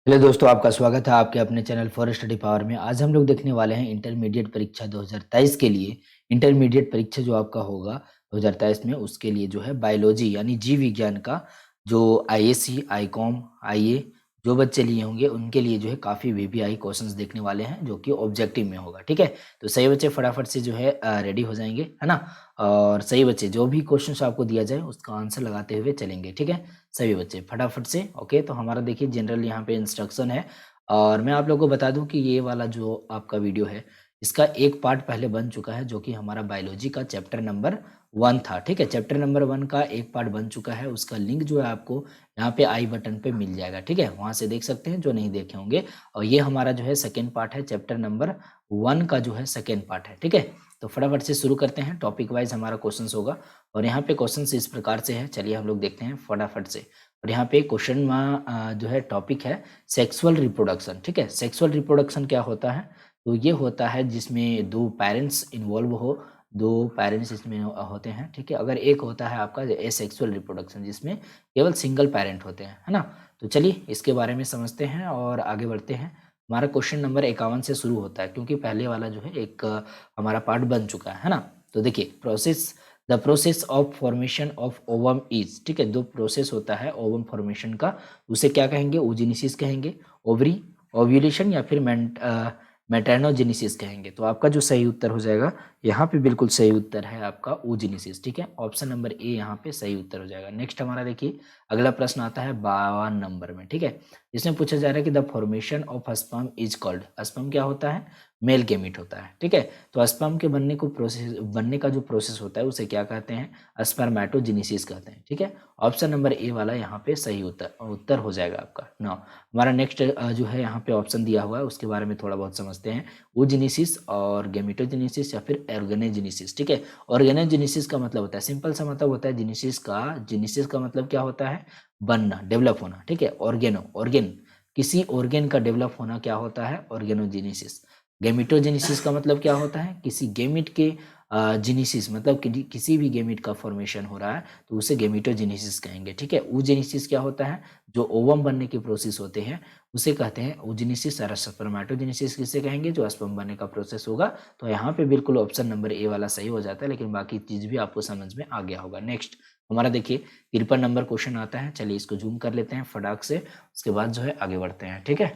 Hello दोस्तों, आपका स्वागत है आपके अपने चैनल फॉर स्टडी पावर में। आज हम लोग देखने वाले हैं इंटरमीडिएट परीक्षा 2023 के लिए। इंटरमीडिएट परीक्षा जो आपका होगा 2023 में, उसके लिए जो है बायोलॉजी यानी जीव विज्ञान का जो आईएससी, आईकॉम, आईए जो बच्चे लिए होंगे उनके लिए जो है काफ़ी वीवीआई क्वेश्चंस देखने वाले हैं जो कि ऑब्जेक्टिव में होगा। ठीक है, तो सही बच्चे फटाफट से जो है रेडी हो जाएंगे, है ना। और सही बच्चे जो भी क्वेश्चन आपको दिया जाए उसका आंसर लगाते हुए चलेंगे। ठीक है, सभी बच्चे फटाफट से। ओके, तो हमारा देखिए जनरल यहाँ पे इंस्ट्रक्शन है। और मैं आप लोगों को बता दूं कि ये वाला जो आपका वीडियो है इसका एक पार्ट पहले बन चुका है जो कि हमारा बायोलॉजी का चैप्टर नंबर 1 था। ठीक है, चैप्टर नंबर 1 का एक पार्ट बन चुका है, उसका लिंक जो है आपको यहाँ पे आई बटन पे मिल जाएगा। ठीक है, वहां से देख सकते हैं जो नहीं देखे होंगे। और ये हमारा जो है सेकेंड पार्ट है, चैप्टर नंबर 1 का जो है सेकेंड पार्ट है। ठीक है, तो फटाफट से शुरू करते हैं। टॉपिक वाइज हमारा क्वेश्चन होगा और यहाँ पे क्वेश्चन इस प्रकार से है। चलिए हम लोग देखते हैं फटाफट से। और यहाँ पे क्वेश्चन में जो है टॉपिक है सेक्सुअल रिप्रोडक्शन। ठीक है, सेक्सुअल रिप्रोडक्शन क्या होता है? तो ये होता है जिसमें दो पेरेंट्स इन्वॉल्व हो, दो पेरेंट्स इसमें होते हैं। ठीक है, अगर एक होता है आपका एसेक्सुअल रिप्रोडक्शन जिसमें केवल सिंगल पेरेंट होते हैं, है ना। तो चलिए इसके बारे में समझते हैं और आगे बढ़ते हैं। हमारा क्वेश्चन नंबर 51 से शुरू होता है क्योंकि पहले वाला जो है एक हमारा पार्ट बन चुका है ना। तो देखिए the process of formation of ovum is. ठीक है, दो प्रोसेस होता है ओवम फॉर्मेशन का, उसे क्या कहेंगे? ओजेनेसिस कहेंगे, ओवरी, ओव्यूलेशन या फिर मेटर्नोजेनेसिस कहेंगे। तो आपका जो सही उत्तर हो जाएगा यहाँ पे, बिल्कुल सही उत्तर है आपका ओजेनेसिस। ठीक है, ऑप्शन नंबर ए यहाँ पे सही उत्तर हो जाएगा। नेक्स्ट हमारा देखिए अगला प्रश्न आता है 52 नंबर में। ठीक है, इसमें पूछा जा रहा है कि the formation of sperm is called. Sperm क्या होता है? मेल गेमीट होता है। ठीक है, तो स्पर्म के बनने का जो प्रोसेस होता है उसे क्या कहते हैं? स्पर्मेटोजेनेसिस कहते हैं। ठीक है, ऑप्शन नंबर ए वाला यहाँ पे सही उत्तर हो जाएगा आपका। ना हमारा नेक्स्ट जो है यहाँ पे ऑप्शन दिया हुआ है उसके बारे में थोड़ा बहुत समझते हैं। ओजेनेसिस और गेमेटोजेनेसिस या फिर ऑर्गेनोजेनेसिस। ठीक है, ऑर्गेनोजेनेसिस का मतलब होता है, सिंपल सा मतलब होता है जेनेसिस का मतलब क्या होता है? बनना, डेवलप होना। ठीक है, ऑर्गेन किसी ऑर्गेन का डेवलप होना क्या होता है? ऑर्गेनोजेनेसिस। गेमिटोजेनेसिस का मतलब क्या होता है? किसी गेमिट के जेनेसिस मतलब किसी भी गेमिट का फॉर्मेशन हो रहा है तो उसे गेमिटोजेनेसिस कहेंगे। ठीक है, oogenesis क्या होता है? जो ओवम बनने के प्रोसेस होते हैं उसे कहते हैं oogenesis। और स्पर्मेटोजेनेसिस किसे कहेंगे? जो स्पर्म बनने का प्रोसेस होगा। तो यहाँ पे बिल्कुल ऑप्शन नंबर ए वाला सही हो जाता है, लेकिन बाकी चीज भी आपको समझ में आ गया होगा। नेक्स्ट हमारा देखिए 53 नंबर क्वेश्चन आता है। चलिए इसको जूम कर लेते हैं फटाक से, उसके बाद जो है आगे बढ़ते हैं। ठीक है,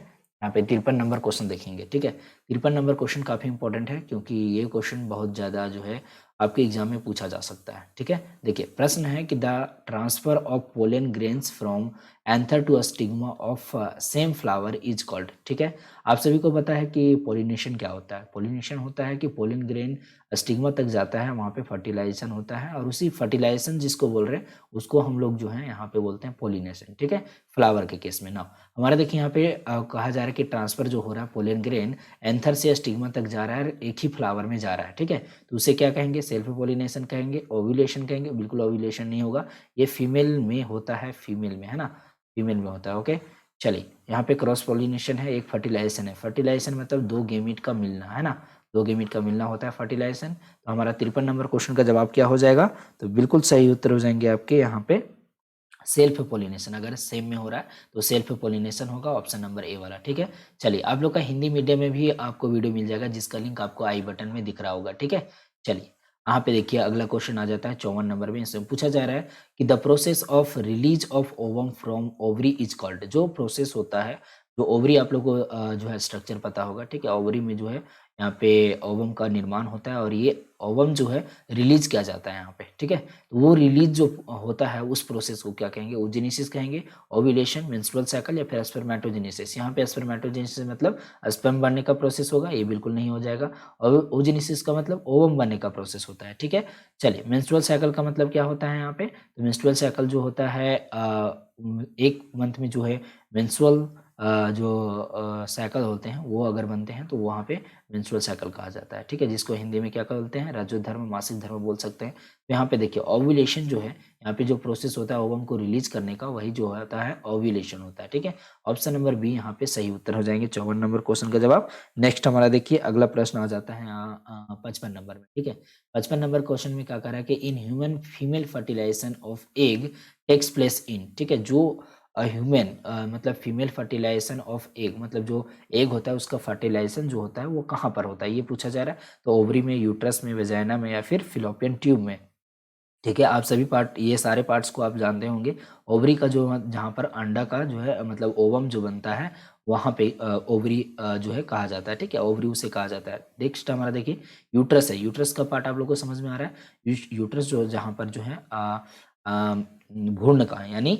यहाँ पे 53 नंबर क्वेश्चन देखेंगे। ठीक है, 53 नंबर क्वेश्चन काफी इंपॉर्टेंट है क्योंकि ये क्वेश्चन बहुत ज्यादा जो है आपके एग्जाम में पूछा जा सकता है। ठीक है, देखिए प्रश्न है कि the transfer of pollen grains from anther to stigma of same flower is called. ठीक है, आप सभी को पता है कि पोलिनेशन क्या होता है? पोलिनेशन होता है कि पोलन ग्रेन स्टिग्मा तक जाता है, वहां पे फर्टिलाइजेशन होता है और उसी फर्टिलाइजेशन जिसको बोल रहे हैं उसको हम लोग जो है यहाँ पे बोलते हैं पोलिनेशन। ठीक है, फ्लावर के केस में ना हमारा देखिए यहाँ पे कहा जा रहा है कि ट्रांसफर जो हो रहा है पोलन ग्रेन एंथर से स्टिग्मा तक जा रहा है, एक ही फ्लावर में जा रहा है। ठीक है, तो उसे क्या कहेंगे? सेल्फ पोलिनेशन कहेंगे, ओव्यूलेशन कहेंगे। बिल्कुल ओव्यूलेशन नहीं होगा, ये फीमेल में होता है, फीमेल में, है ना, फीमेल में होता है। ओके, चलिए यहाँ पे क्रॉस पोलिनेशन है, एक फर्टिलाइजेशन है। फर्टिलाइजेशन मतलब दो गेमीट का मिलना, है ना, दो गेमीट का मिलना होता है फर्टिलाइजेशन। तो हमारा 53 नंबर क्वेश्चन का जवाब क्या हो जाएगा? तो बिल्कुल सही उत्तर हो जाएंगे आपके यहाँ पे सेल्फ पोलिनेशन। अगर सेम में हो रहा है तो सेल्फ पोलिनेशन होगा, ऑप्शन नंबर ए वाला। ठीक है, चलिए आप लोग का हिंदी मीडियम में भी आपको वीडियो मिल जाएगा जिसका लिंक आपको आई बटन में दिख रहा होगा। ठीक है, चलिए यहाँ पे देखिए अगला क्वेश्चन आ जाता है 54 नंबर में। इसमें पूछा जा रहा है कि the process of release of ovum from ovary is called. जो प्रोसेस होता है, जो ओवरी आप लोग को जो है स्ट्रक्चर पता होगा। ठीक है, ओवरी में जो है यहाँ पे ओवम का निर्माण होता है और ये ओवम जो है रिलीज किया जाता है यहाँ पे। ठीक है, तो वो रिलीज जो होता है उस प्रोसेस को क्या कहेंगे? ओजेनेसिस कहेंगे, ओव्यूलेशन, मेंस्ट्रुअल साइकिल या फिर स्पर्मेटोजेनेसिस। यहाँ पे स्पर्मेटोजेनेसिस मतलब स्पर्म बनने का प्रोसेस होगा, ये बिल्कुल नहीं हो जाएगा। और ओजेनेसिस का मतलब ओवम बनने का प्रोसेस होता है। ठीक है, चलिए मेंस्ट्रुअल साइकिल का मतलब क्या होता है यहाँ पे? तो मेंस्ट्रुअल साइकिल जो होता है एक मंथ में जो है मेंस्ट्रुअल जो साइकिल होते हैं वो अगर बनते हैं तो वहाँ पे मेंस्ट्रुअल साइकिल कहा जाता है। ठीक है, जिसको हिंदी में क्या बोलते हैं? रजोधर्म, मासिक धर्म बोल सकते हैं। तो यहाँ पे देखिए ओव्यूलेशन जो है, यहाँ पे जो प्रोसेस होता है ओवम को रिलीज करने का, वही जो होता है ओव्यूलेशन होता है। ठीक है, ऑप्शन नंबर बी यहाँ पे सही उत्तर हो जाएंगे 54 नंबर क्वेश्चन का जवाब। नेक्स्ट हमारा देखिए अगला प्रश्न आ जाता है 55 नंबर में। ठीक है, 55 नंबर क्वेश्चन में क्या कह रहा है कि in human female fertilization of egg takes place in. ठीक है, जो ह्यूमन मतलब फीमेल फर्टिलाइजेशन ऑफ एग, मतलब जो एग होता है उसका फर्टिलाइजेशन जो होता है वो कहाँ पर होता है, ये पूछा जा रहा है। तो ओवरी में, यूट्रस में, वेजाइना में, या फिर फिलोपियन ट्यूब में। ठीक है, आप सभी पार्ट, ये सारे पार्ट्स को आप जानते होंगे। ओवरी का जो, जहाँ पर अंडा का जो है मतलब ओवम जो बनता है, वहाँ पे ओवरी जो है कहा जाता है। ठीक है, ओवरी उसे कहा जाता है। नेक्स्ट हमारा देखिए यूट्रस है। यूट्रस का पार्ट आप लोगों को समझ में आ रहा है। यूट्रस जो, जहाँ पर जो है भ्रूण का यानी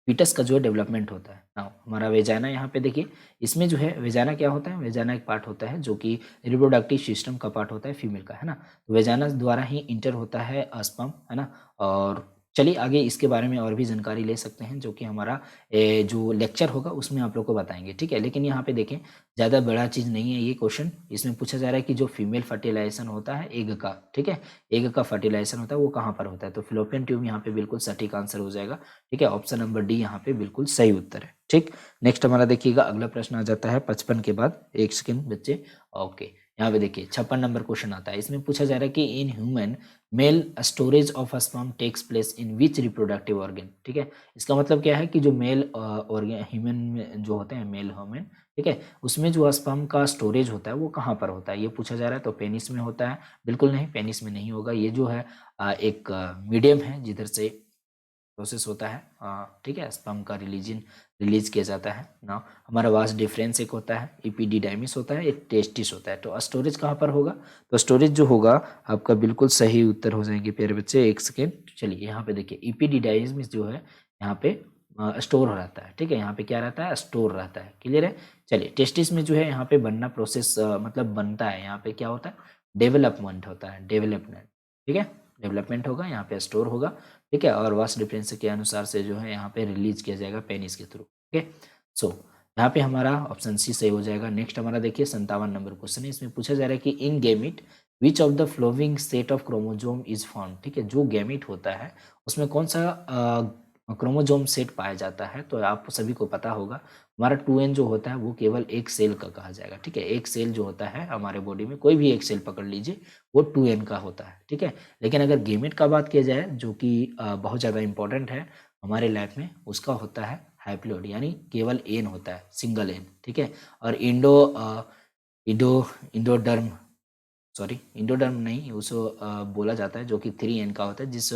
फीटस का जो है डेवलपमेंट होता है। नाउ हमारा वेजाना यहाँ पे देखिए, इसमें जो है वेजाना क्या होता है, वेजाना एक पार्ट होता है जो कि रिप्रोडक्टिव सिस्टम का पार्ट होता है फीमेल का, है ना। तो वेजाना द्वारा ही इंटर होता है स्पर्म, है ना। और चलिए आगे इसके बारे में और भी जानकारी ले सकते हैं, जो कि हमारा जो लेक्चर होगा उसमें आप लोग को बताएंगे। ठीक है, लेकिन यहाँ पे देखें, ज़्यादा बड़ा चीज़ नहीं है ये क्वेश्चन। इसमें पूछा जा रहा है कि जो फीमेल फर्टिलाइजेशन होता है एग का, ठीक है, एग का फर्टिलाइजेशन होता है वो कहाँ पर होता है। तो फिलोपियन ट्यूब यहाँ पे बिल्कुल सटीक आंसर हो जाएगा। ठीक है, ऑप्शन नंबर डी यहाँ पे बिल्कुल सही उत्तर है। ठीक, नेक्स्ट हमारा देखिएगा अगला प्रश्न आ जाता है 55 के बाद, एक सेकेंड बच्चे। ओके, यहाँ पे देखिए 56 नंबर क्वेश्चन आता है। इसमें पूछा जा रहा है कि in human male storage of sperm takes place in which reproductive organ. ठीक है, इसका मतलब क्या है कि जो मेल ऑर्गन ह्यूमन में जो होते हैं, मेल ह्यूमन, ठीक है, उसमें जो स्पर्म का स्टोरेज होता है वो कहाँ पर होता है, ये पूछा जा रहा है। तो पेनिस में होता है? बिल्कुल नहीं, पेनिस में नहीं होगा। ये जो है एक मीडियम है जिधर से प्रोसेस होता है। ठीक है, स्पर्म का रिलीज किया जाता है ना। हमारा वास डिफरेंस एक होता है, इपीडिडाइमिस होता है, एक टेस्टिस होता है। तो स्टोरेज कहाँ पर होगा? तो स्टोरेज जो होगा आपका बिल्कुल सही उत्तर हो जाएंगे प्यारे बच्चे। एक सेकेंड, चलिए यहाँ पे देखिए, इपीडिडाइमिस जो है यहाँ पे स्टोर हो रहता है। ठीक है, यहाँ पे क्या रहता है? स्टोर रहता है। क्लियर है? चलिए, टेस्टिस में जो है यहाँ पे बनना प्रोसेस मतलब बनता है, यहाँ पे क्या होता है? डेवलपमेंट होता है, डेवलपमेंट। ठीक है, डेवलपमेंट होगा, यहाँ पे स्टोर होगा। ठीक है, और वास्ट डिफरेंस के अनुसार से जो है यहाँ पे रिलीज किया जाएगा पेनिस के थ्रू। ओके, सो यहाँ पे हमारा ऑप्शन सी सही हो जाएगा। नेक्स्ट हमारा देखिए 57 नंबर क्वेश्चन है। इसमें पूछा जा रहा है कि in gamete which of the following set of chromosome is found. ठीक है, जो गैमिट होता है उसमें कौन सा क्रोमोजोम सेट पाया जाता है। तो आप सभी को पता होगा, हमारा 2n जो होता है वो केवल एक सेल का कहा जाएगा। ठीक है, एक सेल जो होता है हमारे बॉडी में, कोई भी एक सेल पकड़ लीजिए, वो 2n का होता है। ठीक है, लेकिन अगर गेमेट का बात किया जाए, जो कि बहुत ज़्यादा इंपॉर्टेंट है हमारे लाइफ में, उसका होता है हाइप्लोइड, यानी केवल एन होता है, सिंगल एन। ठीक है, और इंडो इंडोडर्म, सॉरी इंडोडर्म नहीं, उसको बोला जाता है, जो कि 3n का होता है, जिस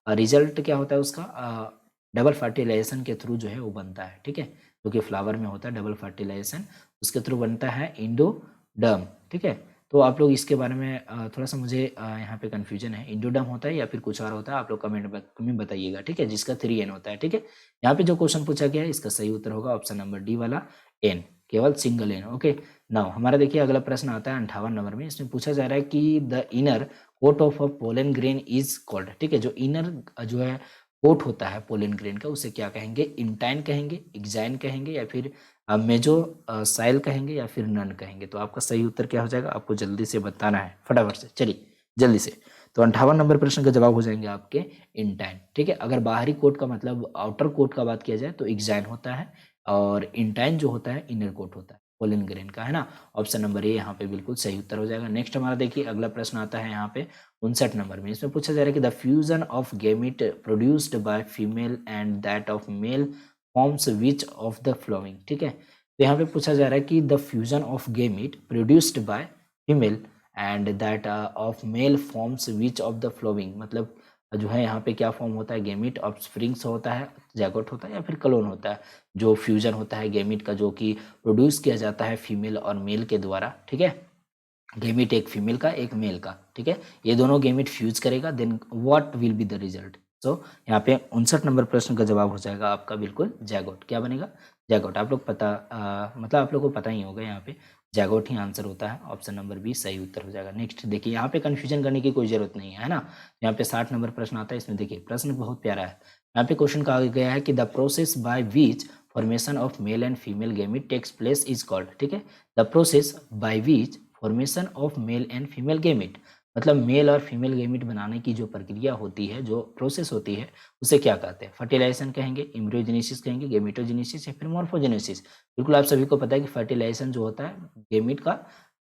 रिजल्ट क्या होता है उसका, डबल फर्टिलाइजेशन के थ्रू जो है वो बनता है। ठीक है, जो कि फ्लावर में होता है, डबल फर्टिलाइजेशन उसके थ्रू बनता है इंडोडर्म। ठीक है, तो आप लोग इसके बारे में थोड़ा सा, मुझे यहाँ पे कन्फ्यूजन है, इंडोडर्म होता है या फिर कुछ और होता है, आप लोग कमेंट में बताइएगा। ठीक है, जिसका 3n होता है। ठीक है, यहाँ पे जो क्वेश्चन पूछा गया है इसका सही उत्तर होगा ऑप्शन नंबर डी वाला, एन, केवल सिंगल एन। ओके, नाउ हमारा देखिए अगला प्रश्न आता है 58 नंबर में। इसमें पूछा जा रहा है कि the inner coat of a pollen grain is called. ठीक है, जो इनर जो है कोट होता है पोलन ग्रेन का, उसे क्या कहेंगे? इंटाइन कहेंगे, एक्साइन कहेंगे, या फिर मेजो साइल कहेंगे, या फिर नन कहेंगे। तो आपका सही उत्तर क्या हो जाएगा? आपको जल्दी से बताना है, फटाफट से, चलिए जल्दी से। तो 58 नंबर प्रश्न का जवाब हो जाएंगे आपके इंटाइन। ठीक है, अगर बाहरी कोट का मतलब आउटर कोट का बात किया जाए तो एक्साइन होता है, और इंटाइन जो होता है इनर कोट होता है पोलन ग्रेन का, है ना। ऑप्शन नंबर ए यहाँ पे बिल्कुल सही उत्तर हो जाएगा। नेक्स्ट हमारा देखिए अगला प्रश्न आता है यहाँ पे 59 नंबर में। इसमें पूछा जा रहा है कि the fusion of gamete produced by female and that of male forms which of the flowing. ठीक है, तो यहाँ पे पूछा जा रहा है कि the fusion of gamete produced by female and that of male forms which of the flowing, मतलब जो है यहाँ पे क्या फॉर्म होता है? गेमिट ऑफस्प्रिंग्स होता है, जैगोट होता है, या फिर क्लोन होता है। जो फ्यूजन होता है गेमिट का, जो कि प्रोड्यूस किया जाता है फीमेल और मेल के द्वारा। ठीक है, गेमिट एक फीमेल का, एक मेल का। ठीक है, ये दोनों गेमिट फ्यूज करेगा, then what will be the result. So यहाँ पे 59 नंबर प्रश्न का जवाब हो जाएगा आपका बिल्कुल जैगोट। क्या बनेगा? जैगोट। आप लोग पता मतलब आप लोग को पता ही होगा, यहाँ पे जैगोट ही आंसर होता है। ऑप्शन नंबर बी सही उत्तर हो जाएगा। नेक्स्ट देखिए, यहाँ पे कंफ्यूजन करने की कोई जरूरत नहीं है ना। यहाँ पे 60 नंबर प्रश्न आता है। इसमें देखिए प्रश्न बहुत प्यारा है। यहाँ पे क्वेश्चन कहा गया है कि the process by which formation of male and female gamete takes place is called. ठीक है, the process by which formation of male and female gamete, मतलब मेल और फीमेल गेमिट बनाने की जो प्रक्रिया होती है, जो प्रोसेस होती है, उसे क्या कहते हैं? फर्टिलाइजेशन कहेंगे, एम्ब्रियोजेनेसिस कहेंगे, गेमिटोजेनेसिस, या फिर मॉर्फोजेनेसिस। बिल्कुल आप सभी को पता है कि फर्टिलाइजेशन जो होता है गेमिट का,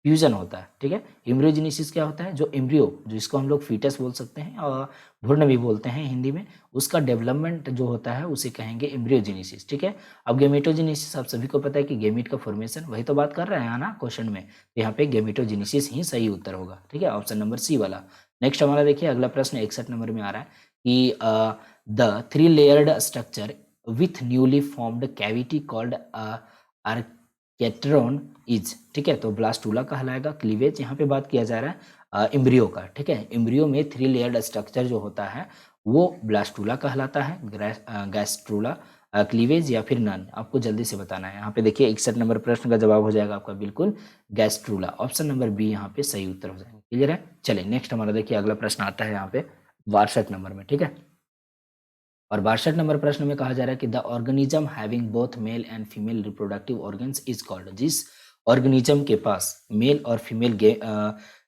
फ्यूजन होता है, ठीक है। एम्ब्रियोजेनिसिस क्या होता है, जो एम्ब्रियो, जिसको हम लोग फीटस बोल सकते हैं और भ्रूण भी बोलते हैं हिंदी में, उसका डेवलपमेंट जो होता है उसे कहेंगे एम्ब्रियोजेनिसिस, ठीक है। अब गेमेटोजेनिसिस आप सभी को पता है कि गेमीट का फॉर्मेशन, वही तो बात कर रहे हैं ना क्वेश्चन में, तो यहाँ पे गेमेटोजेनिसिस ही सही उत्तर होगा, ठीक है, ऑप्शन नंबर सी वाला। नेक्स्ट हमारा देखिए अगला प्रश्न 61 नंबर में आ रहा है कि the 3 layered structure with newly formed cavity called archenteron is, ठीक है, तो ब्लास्टूला कहलाएगा। क्लीवेज यहाँ पे बात किया जा रहा है एम्ब्रियो का, ठीक है। एम्ब्रियो में 3 लेयर्ड स्ट्रक्चर जो होता है वो ब्लास्टूला कहलाता है, गैस्ट्रूला, क्लीवेज या फिर नन, आपको जल्दी से बताना है। यहाँ पे देखिए 61 नंबर प्रश्न का जवाब हो जाएगा आपका बिल्कुल गैस्ट्रूला, ऑप्शन नंबर बी यहाँ पे सही उत्तर हो जाएगा। क्लियर है। चलिए नेक्स्ट हमारा देखिए अगला प्रश्न आता है यहाँ पे 62 नंबर में, ठीक है। और 62 नंबर प्रश्न में कहा जा रहा है कि the organism having both male and female reproductive organs is called, जिस ऑर्गेनिज्म के पास मेल और फीमेल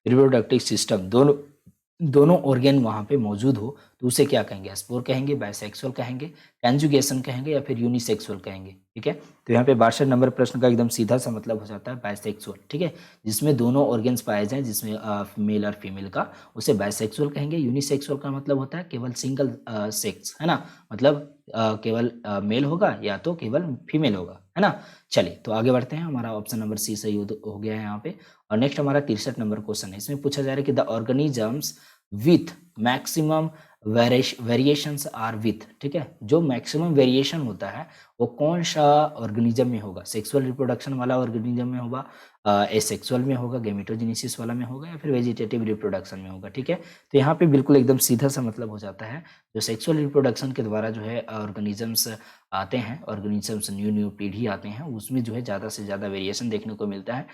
रिप्रोडक्टिव सिस्टम दोनों ऑर्गेन वहां पे मौजूद हो तो उसे क्या कहेंगे, स्पोर कहेंगे, बाइसेक्सुअल कहेंगे, कंजुगेशन कहेंगे या फिर यूनिसेक्सुअल कहेंगे, ठीक है। तो यहाँ पे 62 नंबर प्रश्न का एकदम सीधा सा मतलब हो जाता है बाइसेक्सुअल, ठीक है, जिसमें दोनों ऑर्गेन्स पाए जाएं, जिसमें मेल और फीमेल का, उसे बाइसेक्सुअल कहेंगे। यूनिसेक्सुअल का मतलब होता है केवल सिंगल सेक्स, है ना, मतलब केवल मेल होगा या तो केवल फीमेल होगा, है ना। चलिए तो आगे बढ़ते हैं, हमारा ऑप्शन नंबर सी सही हो गया है यहाँ पे। और नेक्स्ट हमारा 63 नंबर क्वेश्चन है, इसमें पूछा जा रहा है कि the organisms with maximum variations are with, ठीक है, जो मैक्सिमम वेरिएशन होता है वो कौन सा ऑर्गेनिज्म में होगा, सेक्सुअल रिप्रोडक्शन वाला ऑर्गेनिज्म में होगा, एसेक्सुअल में होगा, गेमेटोजेनेसिस वाला में होगा या फिर वेजिटेटिव रिप्रोडक्शन में होगा, ठीक है। तो यहाँ पे बिल्कुल एकदम सीधा सा मतलब हो जाता है, जो सेक्सुअल रिप्रोडक्शन के द्वारा जो है ऑर्गेनिजम्स आते हैं, ऑर्गेनिजम्स न्यू पीढ़ी आते हैं, उसमें जो है ज़्यादा से ज़्यादा वेरिएशन देखने को मिलता है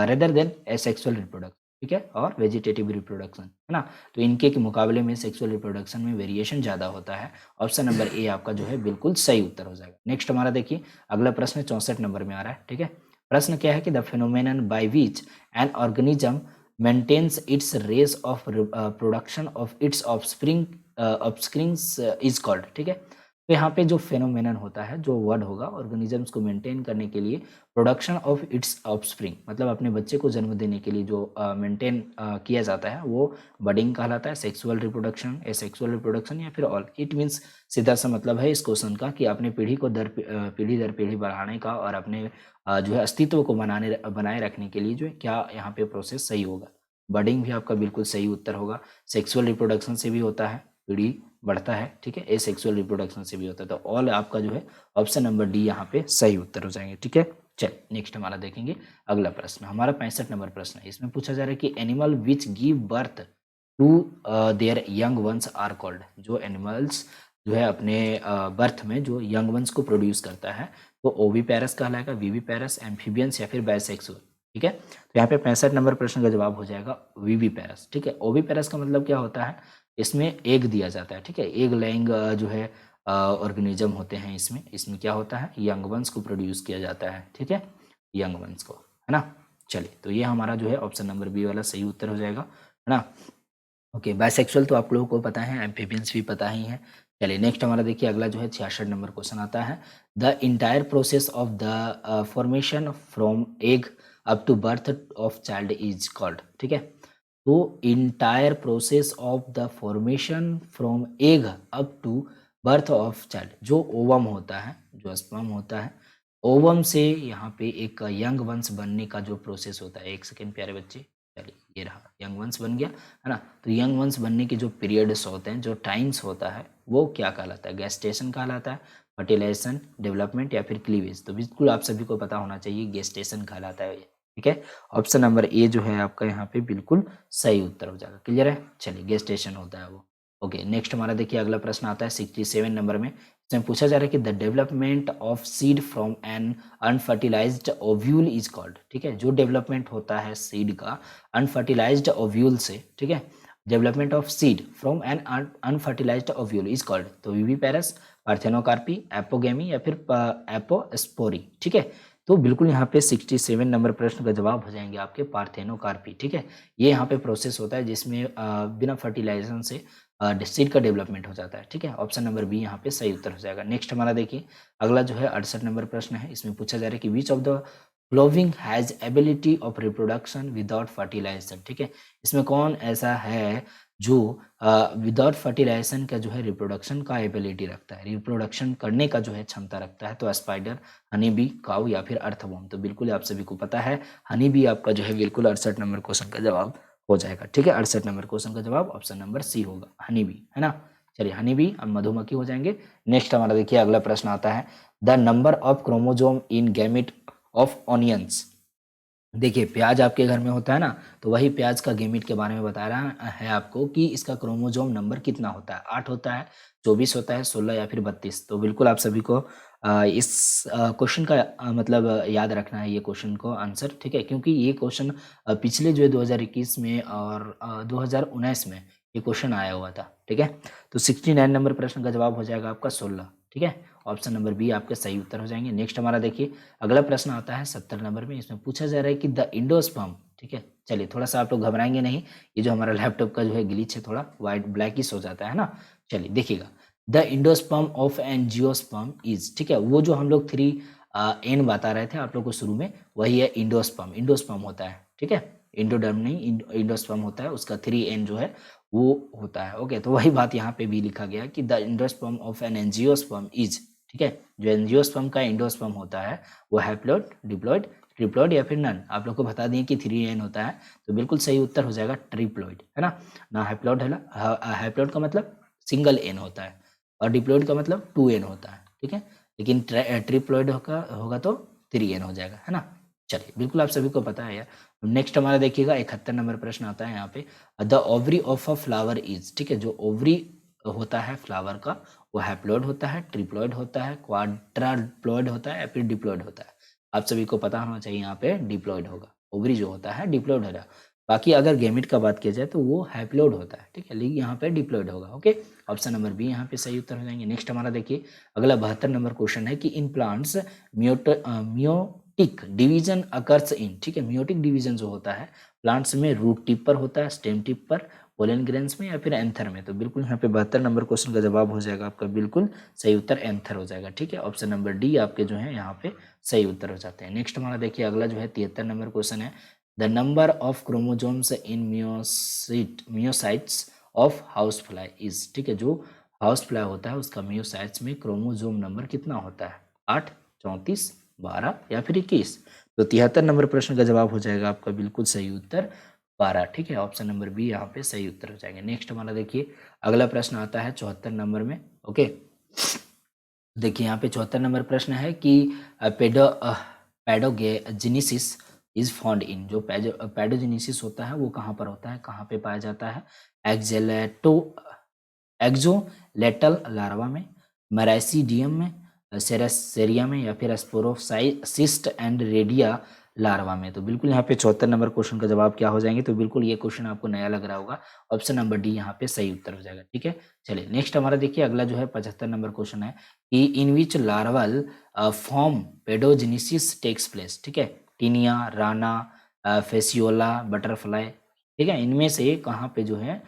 रेदर देन एसेक्सुअल रिप्रोडक्शन, ठीक है, और वेजिटेटिव रिप्रोडक्शन, है ना। तो इनके के मुकाबले में सेक्सुअल रिप्रोडक्शन में वेरिएशन ज़्यादा होता है। ऑप्शन नंबर ए आपका जो है बिल्कुल सही उत्तर हो जाएगा। नेक्स्ट हमारा देखिए अगला प्रश्न 64 नंबर में आ रहा है, ठीक है। प्रश्न क्या है कि the phenomenon by which an organism maintains its race of production of its offsprings is called, ठीक है। तो यहाँ पे जो फेनोमेनन होता है, जो वर्ड होगा ऑर्गेनिजम्स को मेंटेन करने के लिए, प्रोडक्शन ऑफ इट्स ऑफस्प्रिंग, मतलब अपने बच्चे को जन्म देने के लिए जो मेंटेन किया जाता है वो बडिंग कहलाता है, सेक्सुअल रिप्रोडक्शन, एसेक्सुअल रिप्रोडक्शन या फिर ऑल। इट मीन्स सीधा सा मतलब है इस क्वेश्चन का कि अपने पीढ़ी को पीढ़ी दर पीढ़ी बढ़ाने का और अपने जो है अस्तित्व को बनाए रखने के लिए जो है क्या यहाँ पे प्रोसेस सही होगा। बडिंग भी आपका बिल्कुल सही उत्तर होगा। सेक्सुअल रिप्रोडक्शन से भी होता है, पीढ़ी बढ़ता है, ठीक है, एसेक्सुअल रिप्रोडक्शन से भी होता है, तो ऑल आपका जो है ऑप्शन नंबर डी यहाँ पे सही उत्तर हो जाएंगे, ठीक है। चलिए नेक्स्ट हमारा देखेंगे अगला प्रश्न, हमारा 65 नंबर प्रश्न है। इसमें पूछा जा रहा है कि animal which give birth to their young ones are called, जो एनिमल्स जो है अपने बर्थ में जो यंग वंस को प्रोड्यूस करता है तो ओवी पैरस कहलाएगा, वीवी पैरस, एम्फीबियंस या फिर बाइसेक्सुअल, ठीक है। तो यहाँ पे 65 नंबर प्रश्न का जवाब हो जाएगा वीवी पैरस, ठीक है। ओवी पैरस का मतलब क्या होता है, इसमें एग दिया जाता है, ठीक है, एग लेइंग जो है ऑर्गेनिज्म होते हैं, इसमें क्या होता है, यंग वंस को प्रोड्यूस किया जाता है, ठीक है, यंग वंस को, है ना। चलिए तो ये हमारा जो है ऑप्शन नंबर बी वाला सही उत्तर हो जाएगा, है ना। ओके, बाइसेक्सुअल तो आप लोगों को पता है, एम्फीबियंस भी पता ही है। चलिए नेक्स्ट हमारा देखिए अगला जो है 66 नंबर क्वेश्चन आता है। The entire process of the formation from egg up to birth of child is called, ठीक है। तो entire process of the formation from egg up to birth of child, जो ओवम होता है, जो स्पर्म होता है, ओवम से यहाँ पे एक यंग वंश बनने का जो प्रोसेस होता है, एक सेकेंड प्यारे बच्चे, चलिए ये रहा यंग वंश बन गया, है ना। तो यंग वंश बनने के जो पीरियड्स होते हैं, जो टाइम्स होता है, वो क्या कहलाता है, गेस्टेशन कहलाता है, फर्टिलाइजेशन, डेवलपमेंट या फिर क्लीवेज। तो बिल्कुल आप सभी को पता होना चाहिए गेस्टेशन कहलाता है, ठीक है। ऑप्शन नंबर ए जो है आपका यहाँ पे बिल्कुल सही उत्तर हो जाएगा। क्लियर है। चलिए गेस्टेशन होता है वो। ओके नेक्स्ट हमारा देखिए अगला प्रश्न आता है 67 नंबर में। इसमें पूछा जा रहा है कि the development of seed from an unfertilized ovule is called, ठीक है, जो डेवलपमेंट होता है सीड का अनफर्टिलाइज्ड ओव्यूल से, ठीक है, development of seed from an unfertilized ovule is called, तो वीवी पैरस, पार्थेनोकार्पी, एपोगेमी या फिर एपोस्पोरी, ठीक है। तो बिल्कुल यहाँ पे 67 नंबर प्रश्न का जवाब हो जाएंगे आपके पार्थेनोकार्पी, ठीक है। ये यहाँ पे प्रोसेस होता है जिसमें बिना फर्टिलाइजेशन से सीड का डेवलपमेंट हो जाता है, ठीक है। ऑप्शन नंबर बी यहाँ पे सही उत्तर हो जाएगा। नेक्स्ट हमारा देखिए अगला जो है 68 नंबर प्रश्न है। इसमें पूछा जा रहा है कि which of the following has ability of reproduction without fertilization, ठीक है। इसमें कौन ऐसा है जो विदाउट फर्टिलाइजेशन का जो है रिप्रोडक्शन का एबिलिटी रखता है, रिप्रोडक्शन करने का जो है क्षमता रखता है? तो स्पाइडर, हनी बी, काऊ या फिर अर्थवर्म। तो बिल्कुल आप सभी को पता है हनी बी आपका जो है बिल्कुल 68 नंबर क्वेश्चन का जवाब हो जाएगा, ठीक है। 68 नंबर क्वेश्चन का जवाब ऑप्शन नंबर सी होगा, हनी बी, है ना। चलिए हनी बी अब मधुमक्खी हो जाएंगे। नेक्स्ट हमारा देखिए अगला प्रश्न आता है, the number of chromosome in gamete of onions. देखिए प्याज आपके घर में होता है ना, तो वही प्याज का गेमिट के बारे में बता रहा है आपको कि इसका क्रोमोजोम नंबर कितना होता है, 8 होता है, 24 होता है, 16 या फिर 32। तो बिल्कुल आप सभी को इस क्वेश्चन का मतलब याद रखना है ये क्वेश्चन को आंसर, ठीक है। क्योंकि ये क्वेश्चन पिछले जो है 2021 में और 2019 में ये क्वेश्चन आया हुआ था, ठीक है। तो 69 नंबर प्रश्न का जवाब हो जाएगा आपका 16, ठीक है। ऑप्शन नंबर बी आपके सही उत्तर हो जाएंगे। नेक्स्ट हमारा देखिए अगला प्रश्न आता है 70 नंबर में। इसमें पूछा जा रहा है कि द इंडोस्पर्म, ठीक है। चलिए थोड़ा सा आप लोग घबराएंगे नहीं, ये जो हमारा लैपटॉप का जो है ग्लिच है, थोड़ा व्हाइट ब्लैकिश हो जाता है ना। चलिए देखिएगा, the endosperm of angiosperm is, ठीक है। वो जो हम लोग 3 एन बता रहे थे आप लोग को शुरू में, वही है इंडोस्पर्म। इंडोस्पर्म होता है, ठीक है। इंडोडर्म नहीं, इंडोस्पर्म होता है, उसका 3 एन जो है वो होता है। ओके, तो वही बात यहाँ पे भी लिखा गया कि the endosperm of an angiosperm is, ठीक है। जो एंजियोस्पर्म का इंडोस्पर्म होता है वो हैप्लॉइड, डिप्लॉइड, ट्रिप्लॉइड या फिर नन। आप लोग को बता दें कि 3 एन होता है, तो बिल्कुल सही उत्तर हो जाएगा ट्रिप्लॉइड, है ना। ना हैप्लॉइड है, हैप्लॉइड का मतलब सिंगल एन होता है और डिप्लॉइड का मतलब 2 एन होता है, ठीक है। लेकिन ट्रिप्लॉइड होगा तो 3 एन हो जाएगा, है ना। चलिए बिल्कुल आप सभी को पता है यार। नेक्स्ट हमारा देखिएगा 71 नंबर प्रश्न आता है यहाँ पे, the ovary of a flower is, ठीक है। जो ओवरी होता है फ्लावर का वो हैप्लॉइड होता है, ट्रिप्लॉइड होता है, क्वाड्राप्लॉइड होता है या फिर डिप्लॉइड होता है? आप सभी को पता होना चाहिए यहाँ पे डिप्लॉइड होगा। ओवरी जो होता है डिप्लॉइड होगा। बाकी अगर गेमिट का बात किया जाए तो वो हैप्लॉइड होता है, ठीक है। लेकिन यहाँ पे डिप्लॉइड होगा। ओके, ऑप्शन नंबर बी यहाँ पे सही उत्तर हो जाएंगे। नेक्स्ट हमारा देखिए अगला 72 नंबर क्वेश्चन है कि in plants meiotic division occurs in, ठीक है। मियोटिक डिवीजन जो होता है प्लांट्स में रूट टिप पर होता है, स्टेम टिप पर, पोलन ग्रेन्स में या फिर एंथर में? तो बिल्कुल यहाँ पे 72 नंबर क्वेश्चन का जवाब हो जाएगा आपका बिल्कुल सही उत्तर एंथर हो जाएगा, ठीक है। ऑप्शन नंबर डी आपके जो है यहाँ पे सही उत्तर हो जाते हैं। नेक्स्ट हमारा देखिए अगला जो है 73 नंबर क्वेश्चन है, the number of chromosomes in myocytes of house fly is, ठीक है। जो हाउस फ्लाई होता है उसका मियोसाइट्स में क्रोमोजोम नंबर कितना होता है? 8, 34, 12 या फिर 21? तो 73 नंबर प्रश्न का जवाब हो जाएगा आपका बिल्कुल सही उत्तर 12, ठीक है। ऑप्शन नंबर बी यहाँ पे सही उत्तर हो जाएंगे। नेक्स्ट हमारा देखिए अगला प्रश्न आता है 74 नंबर में। ओके, देखिए यहाँ पे 74 नंबर प्रश्न है कि पैडोजेनेसिस इज फाउंड इन, जो पैडोजेनेसिस होता है वो कहाँ पर होता है, कहाँ पे पाया जाता है? एक्जेलेटो एक्जोलेटल लार्वा में, मेराइसीडियम में, सेरेसिया में या फिर स्पोरोसाइस्ट एंड रेडिया लार्वा में? तो बिल्कुल यहाँ पे 74 नंबर क्वेश्चन का जवाब क्या हो जाएंगे? तो बिल्कुल ये क्वेश्चन आपको नया लग रहा होगा, ऑप्शन नंबर डी यहाँ पे सही उत्तर हो जाएगा, ठीक है। चलिए नेक्स्ट हमारा देखिए अगला जो है 75 नंबर क्वेश्चन है कि in which larval form paedogenesis takes place, ठीक है। टीनिया, राना, फेसियोला, बटरफ्लाई, ठीक है। इनमें से कहाँ पे जो है